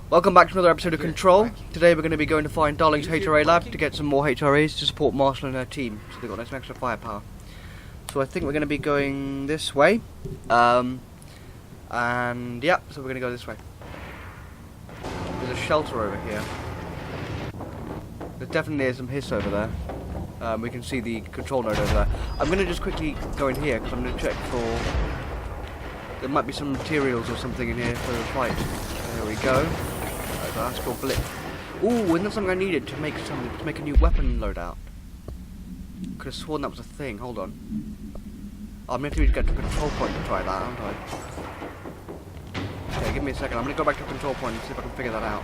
Welcome back to another episode of CoNtRoL. Today we're going to be going to find Darling's HRA lab to get some more HRAs to support Marshall and her team, so they've got some extra firepower. So I think we're going to be going this way, and yeah, so we're going to go this way. There's a shelter over here. There definitely is some hiss over there. We can see the control node over there. I'm going to just quickly go in here because I'm going to check for... There might be some materials or something in here for the fight. There we go. That's called blip. Ooh, isn't that something I needed to make a new weapon loadout? Could have sworn that was a thing. Hold on. I'm going to have to get to a control point to try that, aren't I? Okay, give me a second. I'm going to go back to a control point and see if I can figure that out.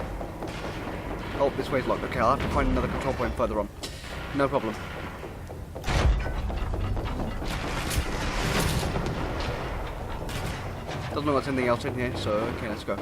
Oh, this way's locked. Okay, I'll have to find another control point further on. No problem. Doesn't know what's anything else in here, so okay, let's go.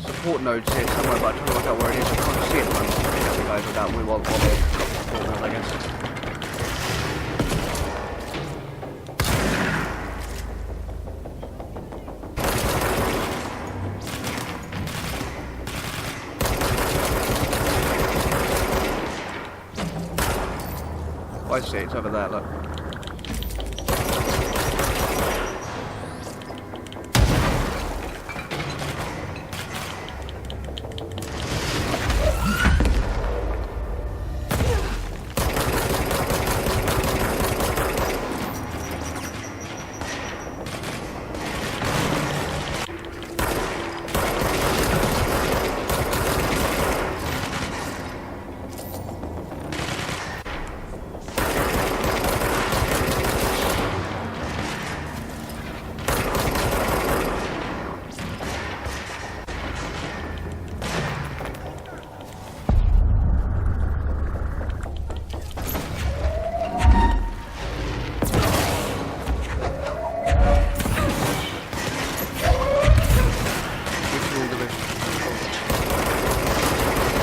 Support nodes here somewhere, but I don't know work out where it is. I can't see it. Man. The guys without me while they've got support nodes, I guess. Oh, I see, it's over there, look.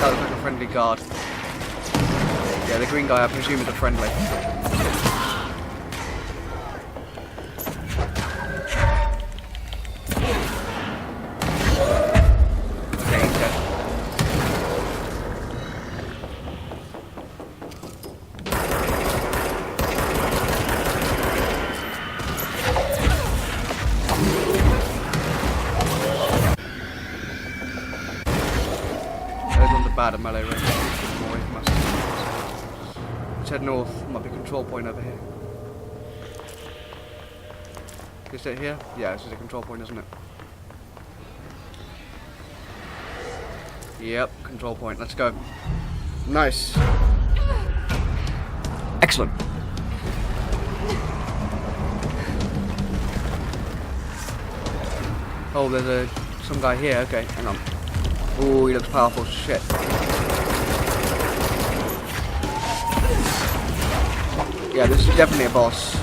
That looks like a friendly guard. Yeah, the green guy I presume is a friendly. Okay, he's dead. Bad at melee range. Let's head north. Might be a control point over here. Is it here? Yeah, this is a control point, isn't it? Yep, control point. Let's go. Nice. Excellent. Oh, there's some guy here. Okay, hang on. Ooh, he looks powerful as shit. Yeah, this is definitely a boss.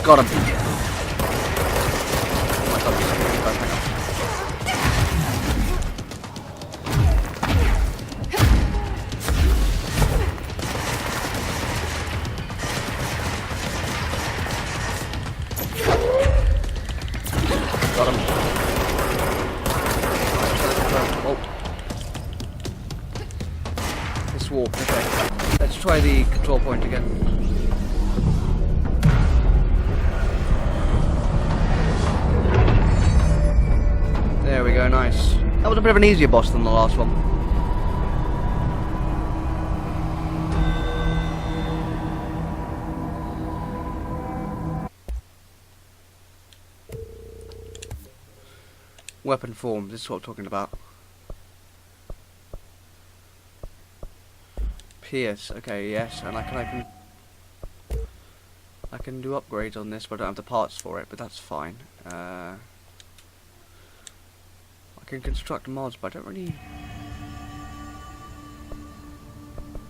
Got him. Oh my God, Got him. Okay. Let's try the control point again. There we go, nice. That was a bit of an easier boss than the last one. Weapon form, this is what I'm talking about. Pierce, okay, yes, and I can do upgrades on this, but I don't have the parts for it, but that's fine. I can construct mods, but I don't really...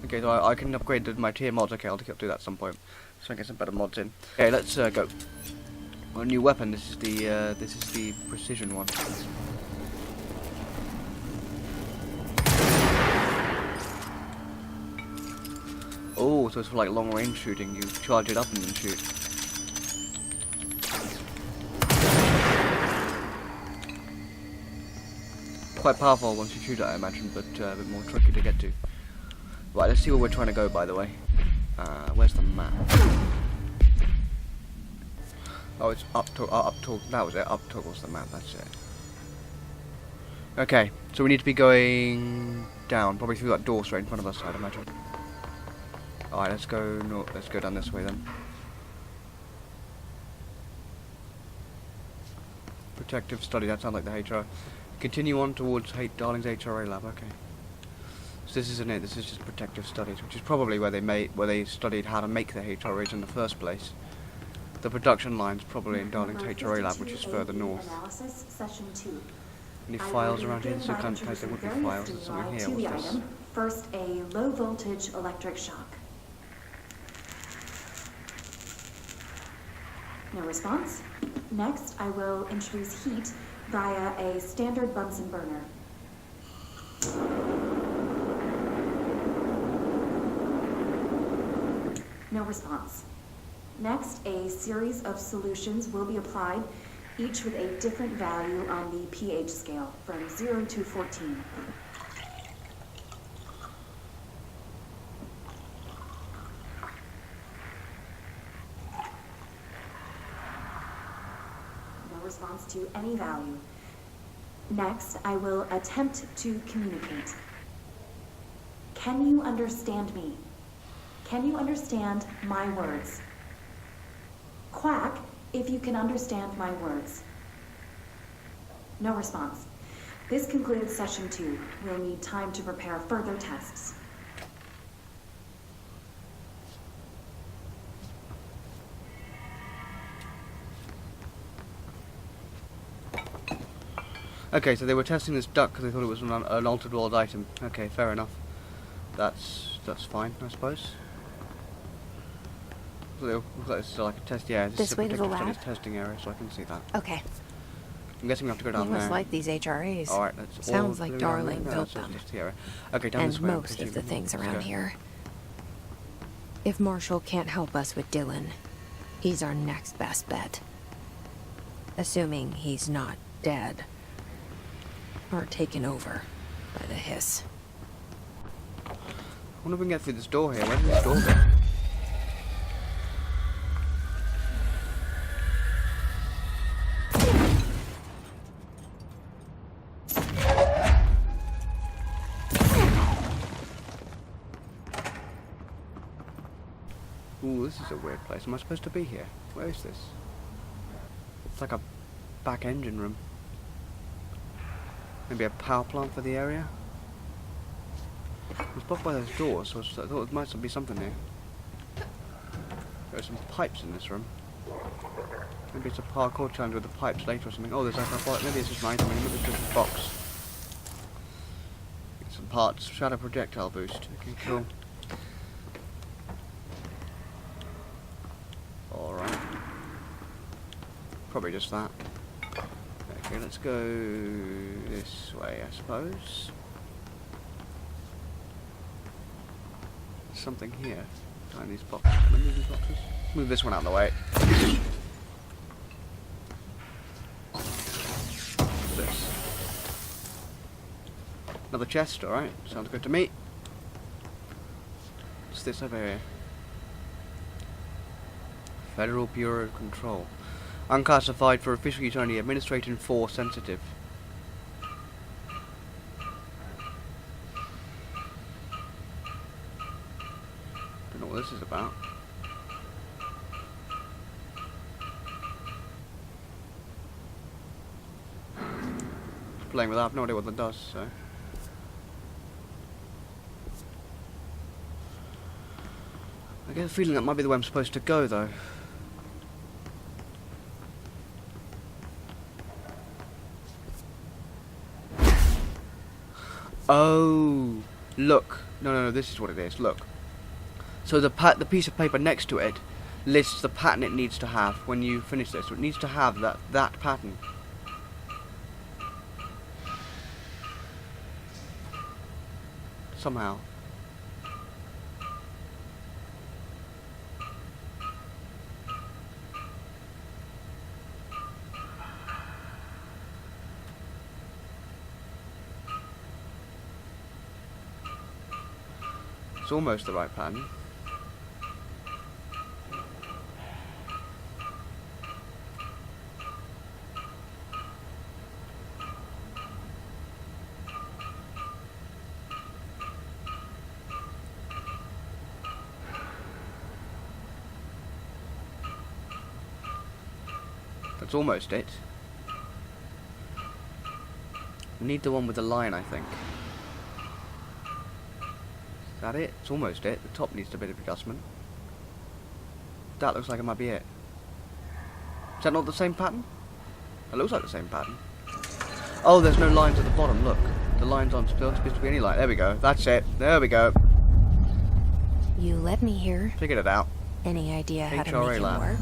Okay, so I can upgrade my tier mods. Okay, I'll do that at some point, so I get some better mods in. Okay, let's go. A new weapon. This is the precision one. Oh, so it's for like long range shooting. You charge it up and then shoot. Quite powerful once you shoot it, I imagine, but a bit more tricky to get to. Right, let's see where we're trying to go, by the way. Where's the map? Oh, it's up to, that was it, up towards the map, that's it. Okay, so we need to be going down, probably through that door straight in front of us, I'd imagine. Alright, let's go down this way then. Protective study, that sounds like the HR. Continue on towards Darling's HRA lab, okay. So this isn't it, this is just protective studies, which is probably where they studied how to make the HRAs in the first place. The production line's probably in Darling's HRA lab, which is further north. Any files around here? So kind of place there would be files. There's something here. What's this? First, a low voltage electric shock. No response. Next, I will introduce heat via a standard Bunsen burner. No response. Next, a series of solutions will be applied, each with a different value on the pH scale, from 0 to 14. No response to any value. Next, I will attempt to communicate. Can you understand me? Can you understand my words? Quack if you can understand my words. No response. This concludes session 2. We'll need time to prepare further tests. Okay, so they were testing this duck because they thought it was an altered world item. Okay, fair enough. That's fine, I suppose. So it's like a test, yeah. This is a protective studies testing area, so I can see that. Okay. I'm guessing we have to go down you there. must like these HRAs. All right, that's sounds like Darling no, built them. Okay, down and this way. most of the things around here. If Marshall can't help us with Dylan, he's our next best bet. Assuming he's not dead. Or taken over by the hiss. I wonder if we can get through this door here. Where's this door go? Ooh, this is a weird place. Am I supposed to be here? Where is this? It's like a back engine room. Maybe a power plant for the area? It's blocked by those doors, so I thought there might be something here. There are some pipes in this room. Maybe it's a parkour challenge with the pipes later or something. Oh, there's like a... Maybe it's just an item. Maybe it's just a box. Get some parts. Shadow projectile boost. Okay, cool. Alright. Probably just that. Okay, let's go this way, I suppose. There's something here. Behind these boxes. Can I move these boxes? Move this one out of the way. What's this? Another chest, alright. Sounds good to me. What's this over here? Federal Bureau of Control. Unclassified for official use only. Administrating force sensitive. Don't know what this is about. Playing with that, I have no idea what that does, so. I get a feeling that might be the way I'm supposed to go, though. Oh, look. No, this is what it is, look. So the piece of paper next to it lists the pattern it needs to have when you finish this. So it needs to have that pattern. Somehow. It's almost the right pattern. That's almost it. We need the one with the line, I think. Is that it? It's almost it. The top needs a bit of adjustment. That looks like it might be it. Is that not the same pattern? It looks like the same pattern. Oh, there's no lines at the bottom, look. The lines aren't supposed to be any line. There we go. That's it. There we go. You led me here. Figured it out. Any idea how to HRA make it lab. work?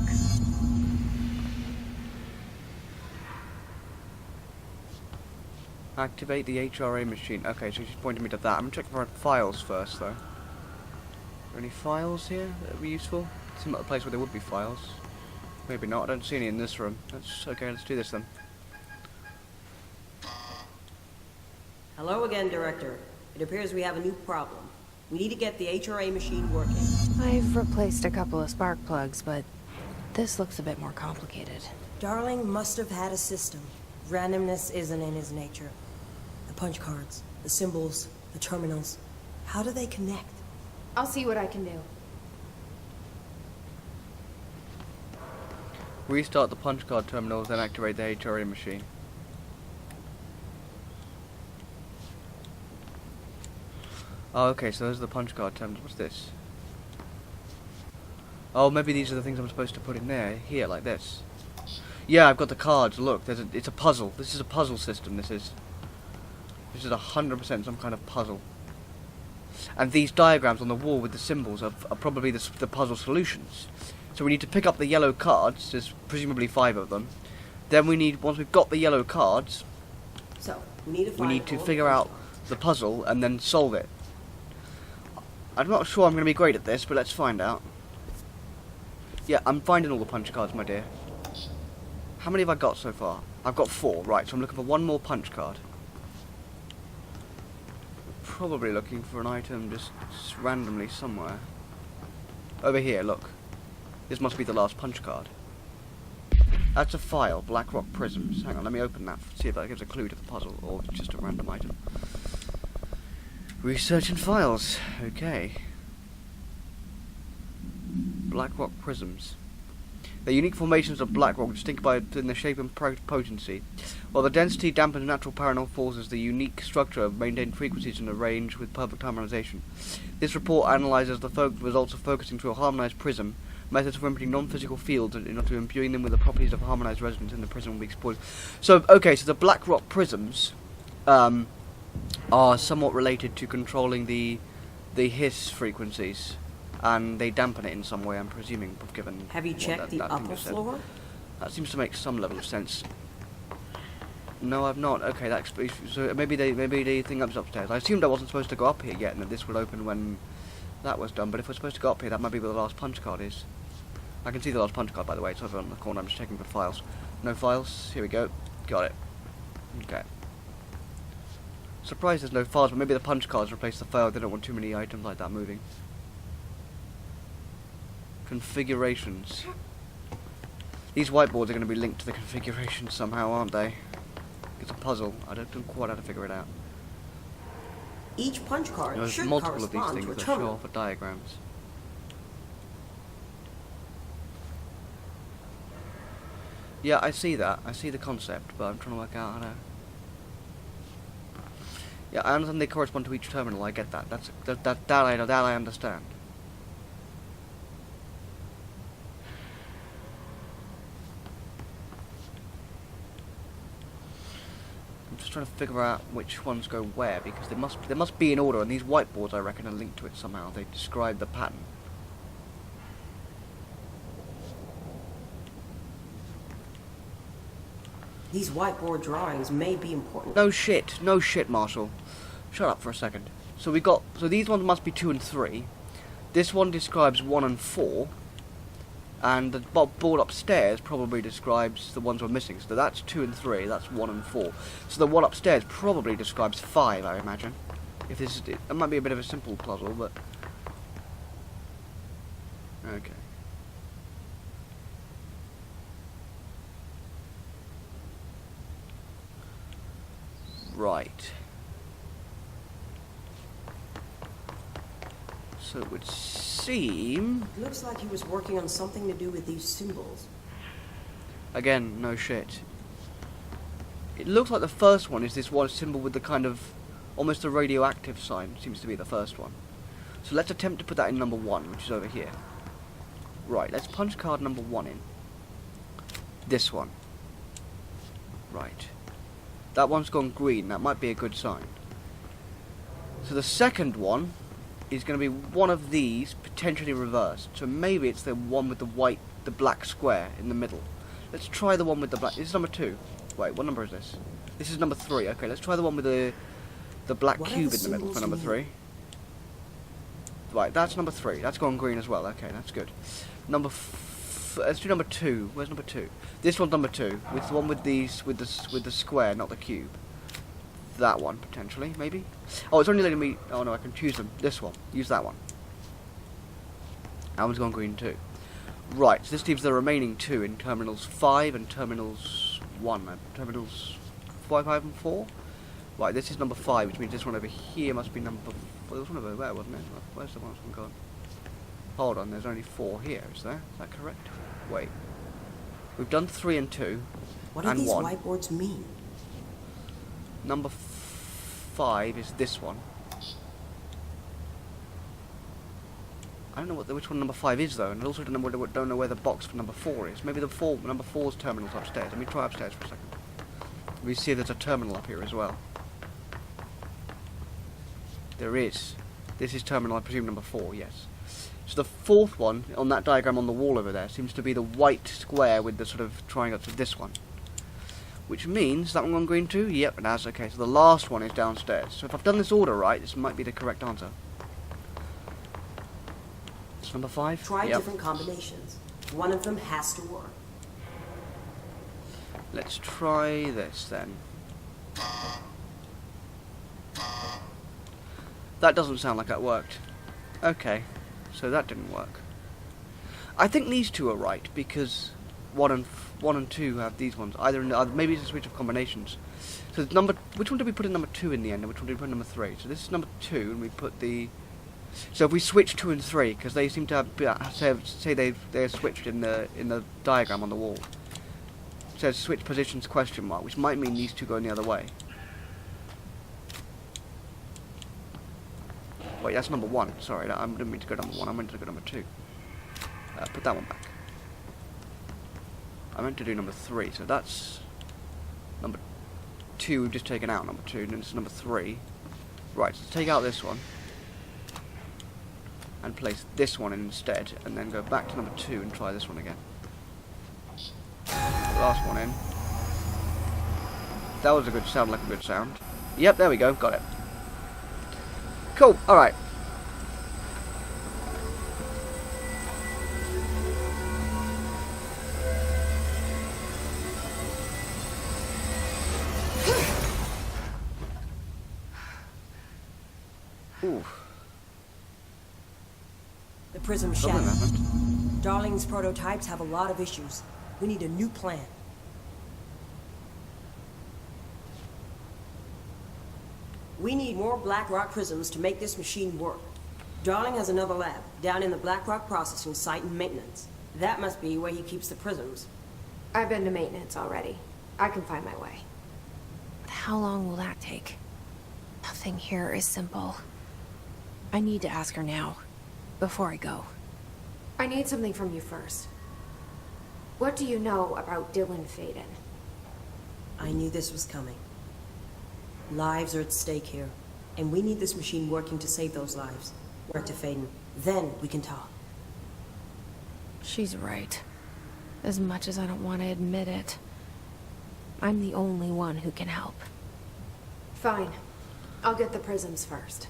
Activate the HRA machine. Okay, so she's pointing me to that. I'm checking for files first, though. Are there any files here that would be useful? Seems like a place where there would be files. Maybe not. I don't see any in this room. That's okay. Let's do this then. Hello again, Director. It appears we have a new problem. We need to get the HRA machine working. I've replaced a couple of spark plugs, but this looks a bit more complicated. Darling must have had a system. Randomness isn't in his nature. The punch cards, the symbols, the terminals. How do they connect? I'll see what I can do. Restart the punch card terminals, then activate the HRA machine. Oh, okay, so those are the punch card terminals. What's this? Oh, maybe these are the things I'm supposed to put in there, here, like this. Yeah, I've got the cards. Look, it's a puzzle. This is a puzzle system. This is 100% some kind of puzzle. And these diagrams on the wall with the symbols are probably the puzzle solutions. So we need to pick up the yellow cards. There's presumably 5 of them. Then we need, once we've got the yellow cards, So, we need to we find need to all figure the out punch cards. the puzzle and then solve it. I'm not sure I'm going to be great at this, but let's find out. Yeah, I'm finding all the punch cards, my dear. How many have I got so far? I've got 4, right, so I'm looking for one more punch card. Probably looking for an item just randomly somewhere. Over here, look. This must be the last punch card. That's a file, Black Rock Prisms. Hang on, let me open that, see if that gives a clue to the puzzle, or it's just a random item. Research and files, okay. Black Rock Prisms. They're unique formations of black rock distinct by in their shape and potency. While the density dampens natural paranormal forces, the unique structure of maintained frequencies in a range with perfect harmonization. This report analyzes the results of focusing through a harmonized prism, methods for implementing non-physical fields in order to imbuing them with the properties of harmonized resonance in the prism will be explored. So, okay, so the black rock prisms are somewhat related to controlling the hiss frequencies. And they dampen it in some way, I'm presuming, given... Have you what checked the that thing upper just said. floor? That seems to make some level of sense. No, I've not. Okay, that so maybe the thing upstairs. I assumed I wasn't supposed to go up here yet, and that this would open when that was done. But if we're supposed to go up here, that might be where the last punch card is. I can see the last punch card, by the way. It's over on the corner. I'm just checking for files. No files. Here we go. Got it. Okay. Surprised there's no files, but maybe the punch cards replace the file. They don't want too many items like that moving. Configurations. These whiteboards are going to be linked to the configurations somehow, aren't they? It's a puzzle. I don't know quite how to figure it out. Each punch card There's should multiple of these correspond things to a that show terminal. off the diagrams. Yeah, I see that. I see the concept, but I'm trying to work out how to... Yeah, I understand they correspond to each terminal. I get that. That I understand. I'm just trying to figure out which ones go where, because they must be in order, and these whiteboards I reckon are linked to it somehow. They describe the pattern. These whiteboard drawings may be important. No shit, Marshall. Shut up for a second. So these ones must be 2 and 3. This one describes 1 and 4. And the board upstairs probably describes the ones we're missing. So that's 2 and 3, that's 1 and 4. So the one upstairs probably describes 5, I imagine. If this is, it might be a bit of a simple puzzle, but... Okay. Right. So it would seem... It looks like he was working on something to do with these symbols. Again, no shit. It looks like the first one is this one symbol with the kind of... almost a radioactive sign, seems to be the first one. So let's attempt to put that in number 1, which is over here. Right, let's punch card number 1 in. This one. Right. That one's gone green, that might be a good sign. So the second one is going to be one of these, potentially reversed. So maybe it's the one with the black square in the middle. Let's try the one with the black, this is number 2. Wait, what number is this? This is number 3, okay, let's try the one with the black cube in the middle for number 3. Right, that's number 3, that's gone green as well, okay, that's good. Let's do number 2. Where's number 2? This one's number 2, with the one with the square, not the cube. That one potentially, maybe. Oh, it's only letting me. Oh no, I can choose them. This one. Use that one. That one's gone green too. Right. So this leaves the remaining 2 in terminals 5 and terminals 1. Terminals 5 and 4. Right. This is number 5, which means this one over here must be number. Well, there was one over there, wasn't it? Where's the one gone? Hold on, there's only 4 here, is there? Is that correct? Wait. We've done 3 and 2. What do and these 1. whiteboards mean? Number 5 is this one. I don't know which one number 5 is though, and I also don't know where the box for number 4 is. Maybe number 4's terminal's upstairs. Let me try upstairs for a second. Let me see if there's a terminal up here as well. There is. This is terminal, I presume, number 4, yes. So the 4th one, on that diagram on the wall over there, seems to be the white square with the sort of triangle to this one. Which means, that one gone green too? Yep, it has, okay, so the last one is downstairs. So if I've done this order right, this might be the correct answer. It's number 5? Try Yep. different combinations. One of them has to work. Let's try this then. That doesn't sound like that worked. Okay, so that didn't work. I think these 2 are right, because 1 and 2 have these ones. Maybe it's a switch of combinations. So which one did we put in number 2 in the end, and which one did we put in number 3? So this is number 2, and we put the... So if we switch 2 and 3, because they seem to say they're switched in the diagram on the wall. It says switch positions ? Which might mean these 2 going the other way. Wait, that's number 1. Sorry, I didn't mean to go number 1. I meant to go number 2. Put that one back. I meant to do number 3, so that's number 2. We've just taken out number 2, and this is number 3. Right, so take out this one and place this one in instead, and then go back to number 2 and try this one again. Last one in. That was sounded like a good sound. Yep, there we go, got it. Cool, alright. Ooh. The prism Something shattered. happened. Darling's prototypes have a lot of issues. We need a new plan. We need more black rock prisms to make this machine work. Darling has another lab, down in the black rock processing site in maintenance. That must be where he keeps the prisms. I've been to maintenance already. I can find my way. But how long will that take? Nothing here is simple. I need to ask her now, before I go. I need something from you first. What do you know about Dylan Faden? I knew this was coming. Lives are at stake here, and we need this machine working to save those lives. Work to Faden. Then we can talk. She's right. As much as I don't want to admit it. I'm the only one who can help. Fine. I'll get the prisms first.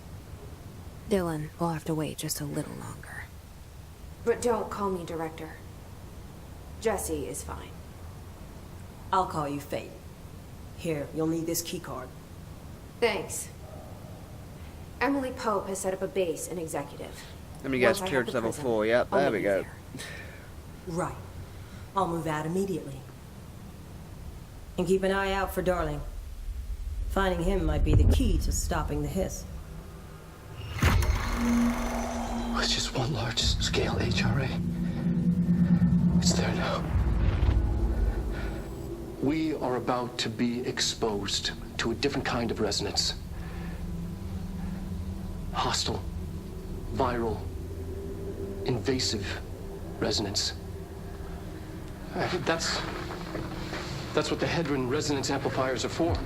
Dylan will have to wait just a little longer. But don't call me Director. Jesse is fine. I'll call you Faden. Here, you'll need this keycard. Thanks. Emily Pope has set up a base in Executive. Let me guess, Once I have clearance the level prism, 4. Yep, I'll there meet we you go. there. Right. I'll move out immediately. And keep an eye out for Darling. Finding him might be the key to stopping the hiss. It's just one large-scale HRA. It's there now. We are about to be exposed to a different kind of resonance. Hostile, viral, invasive resonance. That's what the Hedron resonance amplifiers are for.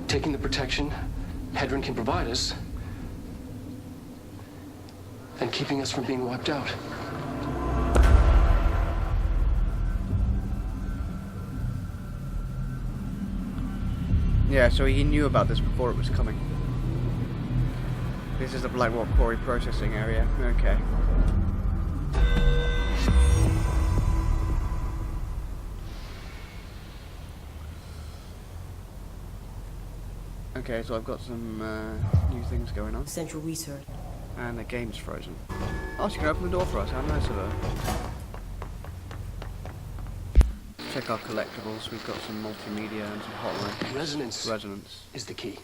Taking the protection Hedron can provide us, and keeping us from being wiped out. Yeah, so he knew about this before it was coming. This is the Black Rock Quarry processing area. Okay. Okay, so I've got some new things going on. Central Research. And the game's frozen. Oh, she can open the door for us. How nice of her. Check our collectibles. We've got some multimedia and some hotline. Resonance Resonance. is the key.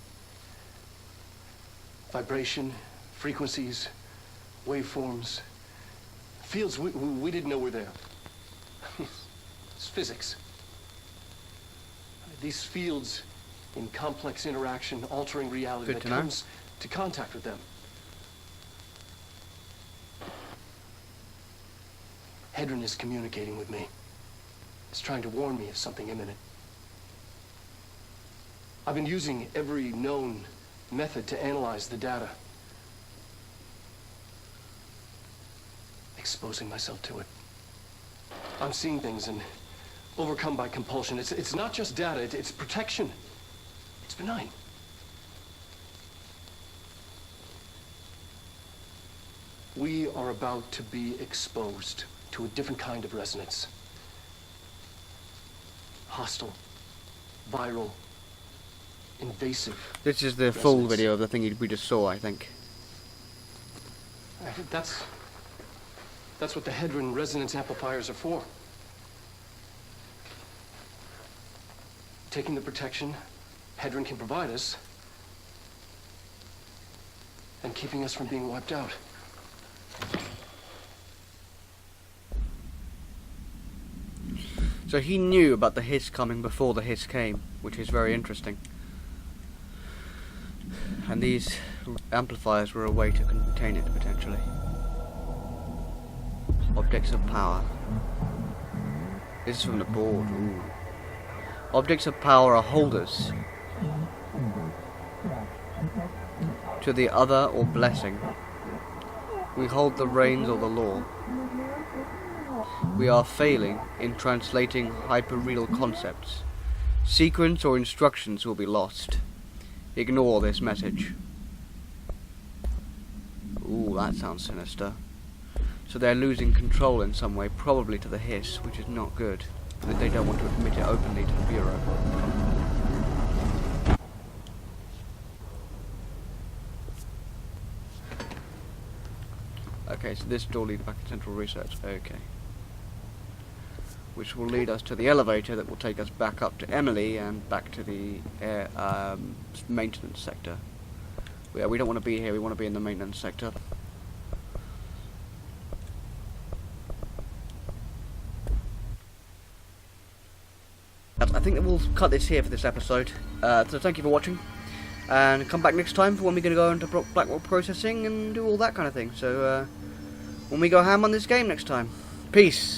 Vibration, frequencies, waveforms, fields we didn't know were there. It's physics. These fields in complex interaction, altering reality Good that to know. comes to contact with them. Hedron is communicating with me. It's trying to warn me of something imminent. I've been using every known method to analyze the data. Exposing myself to it. I'm seeing things and overcome by compulsion. It's not just data, it's protection. It's benign. We are about to be exposed to a different kind of resonance. Hostile, viral, invasive. This is the full resonance. video of the thing we just saw, I think. That's what the Hedron resonance amplifiers are for. Taking the protection Hedron can provide us, and keeping us from being wiped out. So he knew about the hiss coming before the hiss came, which is very interesting. And these amplifiers were a way to contain it, potentially. Objects of power. This is from the board. Ooh. Objects of power are holders to the other or blessing. We hold the reins or the law. We are failing in translating hyperreal concepts. Sequence or instructions will be lost. Ignore this message. Ooh, that sounds sinister. So they're losing control in some way, probably to the hiss, which is not good. But they don't want to admit it openly to the Bureau. Okay, so this door leads back to central research. Okay. Which will lead us to the elevator that will take us back up to Emily and back to the maintenance sector. Yeah, we don't want to be here, we want to be in the maintenance sector. I think that we'll cut this here for this episode. So thank you for watching. And come back next time for when we're going to go into Blackwell processing and do all that kind of thing. So when we go ham on this game next time. Peace.